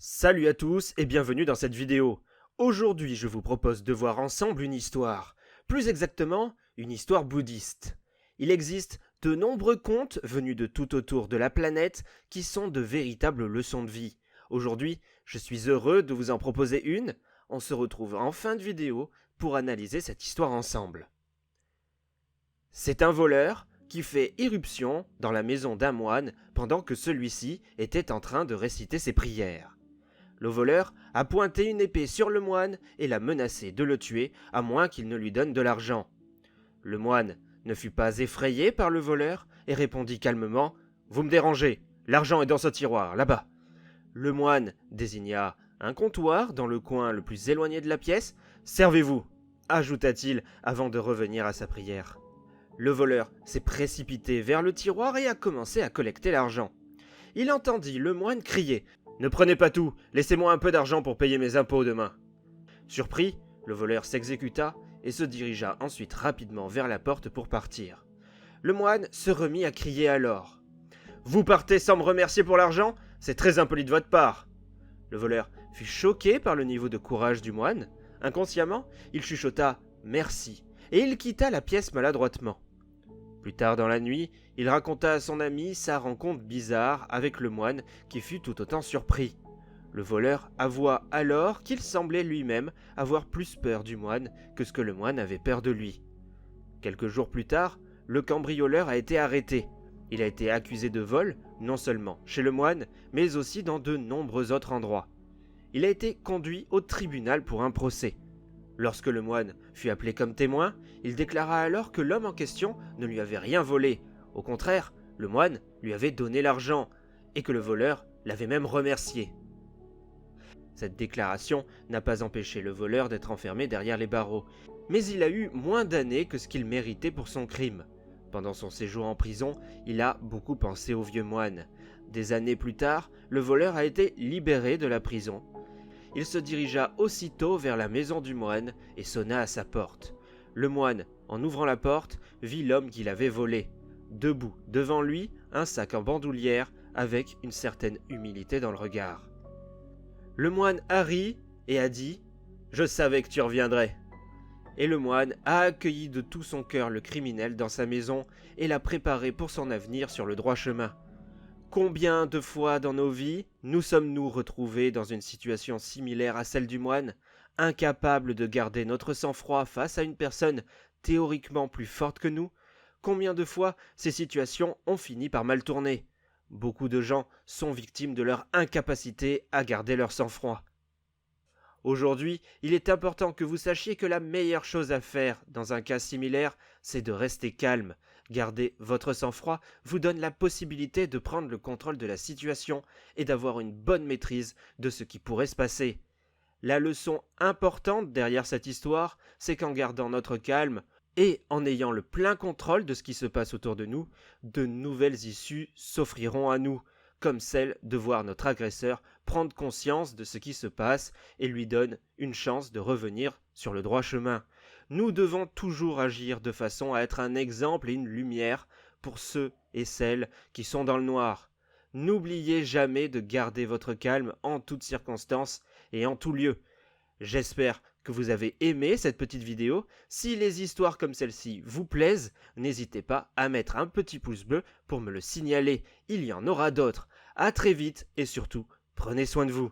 Salut à tous et bienvenue dans cette vidéo. Aujourd'hui, je vous propose de voir ensemble une histoire. Plus exactement, une histoire bouddhiste. Il existe de nombreux contes venus de tout autour de la planète qui sont de véritables leçons de vie. Aujourd'hui, je suis heureux de vous en proposer une. On se retrouve en fin de vidéo pour analyser cette histoire ensemble. C'est un voleur qui fait irruption dans la maison d'un moine pendant que celui-ci était en train de réciter ses prières. Le voleur a pointé une épée sur le moine et l'a menacé de le tuer à moins qu'il ne lui donne de l'argent. Le moine ne fut pas effrayé par le voleur et répondit calmement « Vous me dérangez, l'argent est dans ce tiroir, là-bas ». Le moine désigna un comptoir dans le coin le plus éloigné de la pièce. « Servez-vous » ajouta-t-il avant de revenir à sa prière. Le voleur s'est précipité vers le tiroir et a commencé à collecter l'argent. Il entendit le moine crier « Ne prenez pas tout, laissez-moi un peu d'argent pour payer mes impôts demain. » Surpris, le voleur s'exécuta et se dirigea ensuite rapidement vers la porte pour partir. Le moine se remit à crier alors « Vous partez sans me remercier pour l'argent ? C'est très impoli de votre part !» Le voleur fut choqué par le niveau de courage du moine. Inconsciemment, il chuchota « Merci » et il quitta la pièce maladroitement. Plus tard dans la nuit, il raconta à son ami sa rencontre bizarre avec le moine qui fut tout autant surpris. Le voleur avoua alors qu'il semblait lui-même avoir plus peur du moine que ce que le moine avait peur de lui. Quelques jours plus tard, le cambrioleur a été arrêté. Il a été accusé de vol, non seulement chez le moine, mais aussi dans de nombreux autres endroits. Il a été conduit au tribunal pour un procès. Lorsque le moine fut appelé comme témoin, il déclara alors que l'homme en question ne lui avait rien volé. Au contraire, le moine lui avait donné l'argent et que le voleur l'avait même remercié. Cette déclaration n'a pas empêché le voleur d'être enfermé derrière les barreaux, mais il a eu moins d'années que ce qu'il méritait pour son crime. Pendant son séjour en prison, il a beaucoup pensé au vieux moine. Des années plus tard, le voleur a été libéré de la prison. Il se dirigea aussitôt vers la maison du moine et sonna à sa porte. Le moine, en ouvrant la porte, vit l'homme qu'il avait volé. Debout devant lui, un sac en bandoulière avec une certaine humilité dans le regard. Le moine a ri et a dit « Je savais que tu reviendrais ». Et le moine a accueilli de tout son cœur le criminel dans sa maison et l'a préparé pour son avenir sur le droit chemin. Combien de fois dans nos vies nous sommes-nous retrouvés dans une situation similaire à celle du moine, incapables de garder notre sang-froid face à une personne théoriquement plus forte que nous? Combien de fois ces situations ont fini par mal tourner? Beaucoup de gens sont victimes de leur incapacité à garder leur sang-froid. Aujourd'hui, il est important que vous sachiez que la meilleure chose à faire dans un cas similaire, c'est de rester calme. Garder votre sang-froid vous donne la possibilité de prendre le contrôle de la situation et d'avoir une bonne maîtrise de ce qui pourrait se passer. La leçon importante derrière cette histoire, c'est qu'en gardant notre calme et en ayant le plein contrôle de ce qui se passe autour de nous, de nouvelles issues s'offriront à nous, comme celle de voir notre agresseur prendre conscience de ce qui se passe et lui donne une chance de revenir sur le droit chemin. Nous devons toujours agir de façon à être un exemple et une lumière pour ceux et celles qui sont dans le noir. N'oubliez jamais de garder votre calme en toutes circonstances et en tout lieu. J'espère que vous avez aimé cette petite vidéo. Si les histoires comme celle-ci vous plaisent, n'hésitez pas à mettre un petit pouce bleu pour me le signaler. Il y en aura d'autres. À très vite et surtout, prenez soin de vous.